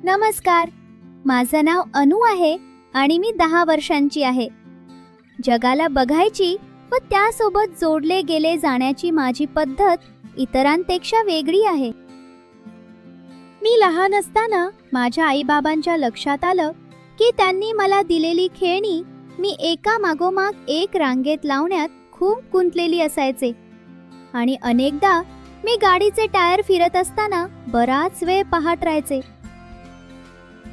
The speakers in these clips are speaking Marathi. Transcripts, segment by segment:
नमस्कार. माझं नाव अनु आहे आणि मी 10 वर्षांची आहे. जगाला बघायची व त्यासोबत जोडले गेले जाण्याची माझी पद्धत इतरांपेक्षा वेगळी आहे. मी लहान असताना माझ्या आईबाबांच्या लक्षात आलं की त्यांनी मला दिलेली खेळणी मी एका मागोमाग एक रांगेत लावण्यात खूप गुंतलेली असायचे आणि अनेकदा मी गाडीचे टायर फिरत असताना बराच वेळ पाहत राहायचे.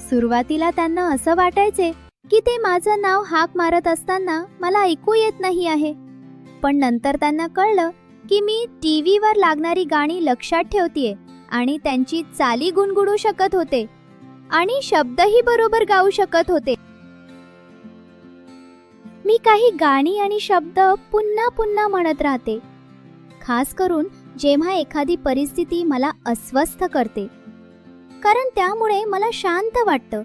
सुरुवातीला त्यांना असं वाटायचे की ते माझं नाव हाक मारत असताना मला ऐकू येत नाही आहे, पण नंतर त्यांना कळलं की मी टीव्हीवर लागणारी गाणी लक्षात ठेवतेय आणि त्यांची चाली गुणगुणू शकत होते आणि शब्दही बरोबर गाऊ शकत होते. मी काही गाणी आणि शब्द पुन्हा पुन्हा म्हणत राहते, खास करून जेव्हा एखादी परिस्थिती मला अस्वस्थ करते, कारण त्यामुळे मला शांत वाटतं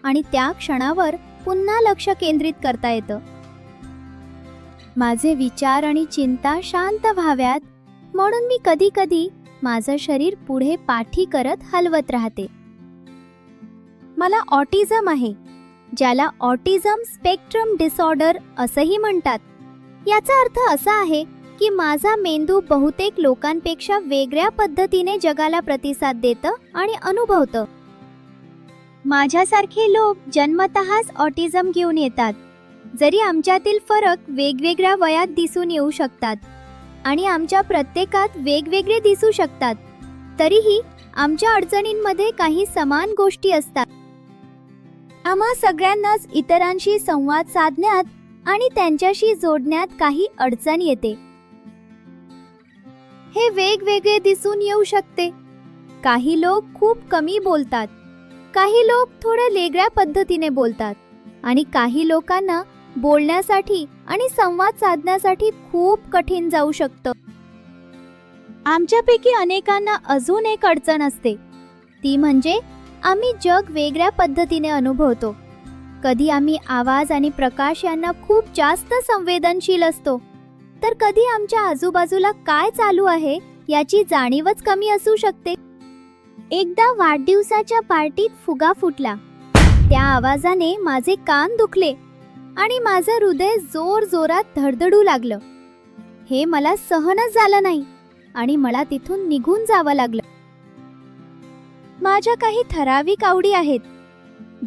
आणि त्या क्षणावर पुन्हा लक्ष केंद्रित करता येतं. माझे विचार आणि चिंता शांत व्हाव्यात म्हणून मी कधी कधी माझं शरीर पुढे पाठी करत हलवत राहते. मला ऑटिझम आहे, ज्याला ऑटिझम स्पेक्ट्रम डिसऑर्डर असंही म्हणतात. याचा अर्थ असा आहे की माझा मेंदू बहुतेक लोकांपेक्षा वेगळ्या पद्धतीने जगाला प्रतिसाद देतं आणि अनुभवतं. माझ्यासारखे लोक जन्मतःच ऑटिझम घेऊन येतात, जरी आमच्यातील फरक वेगवेगळ्या वयात दिसून येऊ शकतात आणि आमच्या प्रत्येकात वेगवेगळे दिसू शकतात, तरीही आमच्या अडचणींमध्ये काही समान गोष्टी असतात. आम्हा सगळ्यांनाच इतरांशी संवाद साधण्यात आणि त्यांच्याशी जोडण्यात काही अडचण येते. हे वेगवेगळे दिसून येऊ शकते. काही लोक खूप कमी बोलतात, काही लोक थोड्या वेगळ्या पद्धतीने बोलतात आणि काही लोकांना बोलण्यासाठी आणि संवाद साधण्यासाठी खूप कठीण जाऊ शकतं. आमच्यापैकी अनेकांना अजून एक अडचण असते, ती म्हणजे आम्ही जग वेगळ्या पद्धतीने अनुभवतो. कधी आम्ही आवाज आणि प्रकाश यांना खूप जास्त संवेदनशील असतो, तर कधी आमच्या आजूबाजूला काय चालू आहे याची जाणीवच कमी असू शकते. एकदा वाढदिवसाच्या पार्टीत फुगा फुटला. त्या आवाजाने माझे कान दुखले आणि माझं हृदय जोर जोरात धडधडू लागलं. हे मला सहनच झालं नाही आणि मला तिथून निघून जावं लागलं. माझ्या काही ठराविक आवडी आहेत,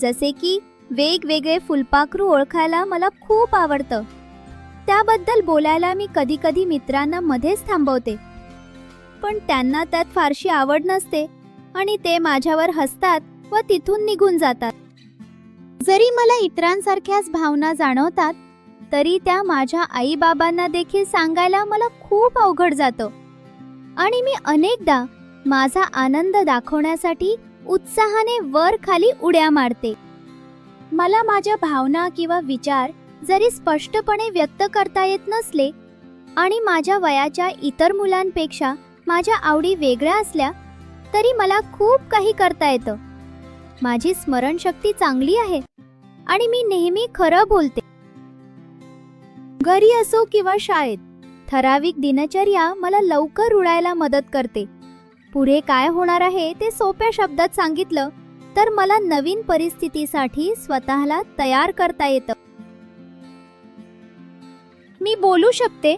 जसे की वेगवेगळे फुलपाखरू ओळखायला मला खूप आवडतं. त्याबद्दल बोलायला मी कधी कधी मित्रांना मध्येच थांबवते, पण त्यांना त्यात फारशी आवड नसते आणि ते माझ्यावर हसतात व तिथून निघून जातात. जरी मला इतरांसारख्याच भावना जाणवतात, तरी त्या माझ्या आई-बाबांना देखील सांगायला मला खूप अवघड जातं आणि मी अनेकदा माझा आनंद दाखवण्यासाठी उत्साहाने वर खाली उड्या मारते. मला माझ्या भावना किंवा विचार जरी स्पष्टपणे व्यक्त करता येत नसले आणि माझ्या वयाच्या इतर मुलांपेक्षा माझ्या आवडी वेगळ्या असल्या, तरी मला खूप काही करता येतं. माझी स्मरणशक्ती चांगली आहे आणि मी नेहमी खरं बोलते. घरी असो किंवा शाळेत, ठराविक दिनचर्या मला लवकर उडायला मदत करते. पुढे काय होणार आहे ते सोप्या शब्दात सांगितलं तर मला नवीन परिस्थितीसाठी स्वतःला तयार करता येतं. मी बोलू शकते,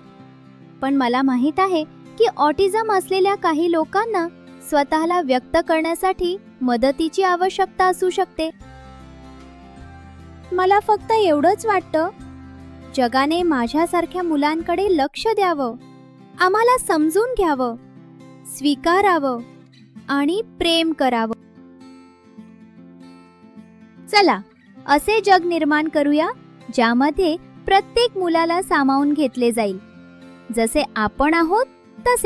पण मला माहित आहे की ऑटिझम असलेल्या काही लोकांना स्वतःला व्यक्त करण्यासाठी मदतीची आवश्यकता असू शकते. मला फक्त एवढंच वाटतं, जगाने माझ्यासारख्या मुलांकडे लक्ष द्यावं, आम्हाला समजून घ्यावं, स्वीकारावं आणि प्रेम करावं. चला, असे जग निर्माण करूया ज्यामध्ये प्रत्येक मुलाला सामावून घेतले जाईल, जसे आपण आहोत तसे.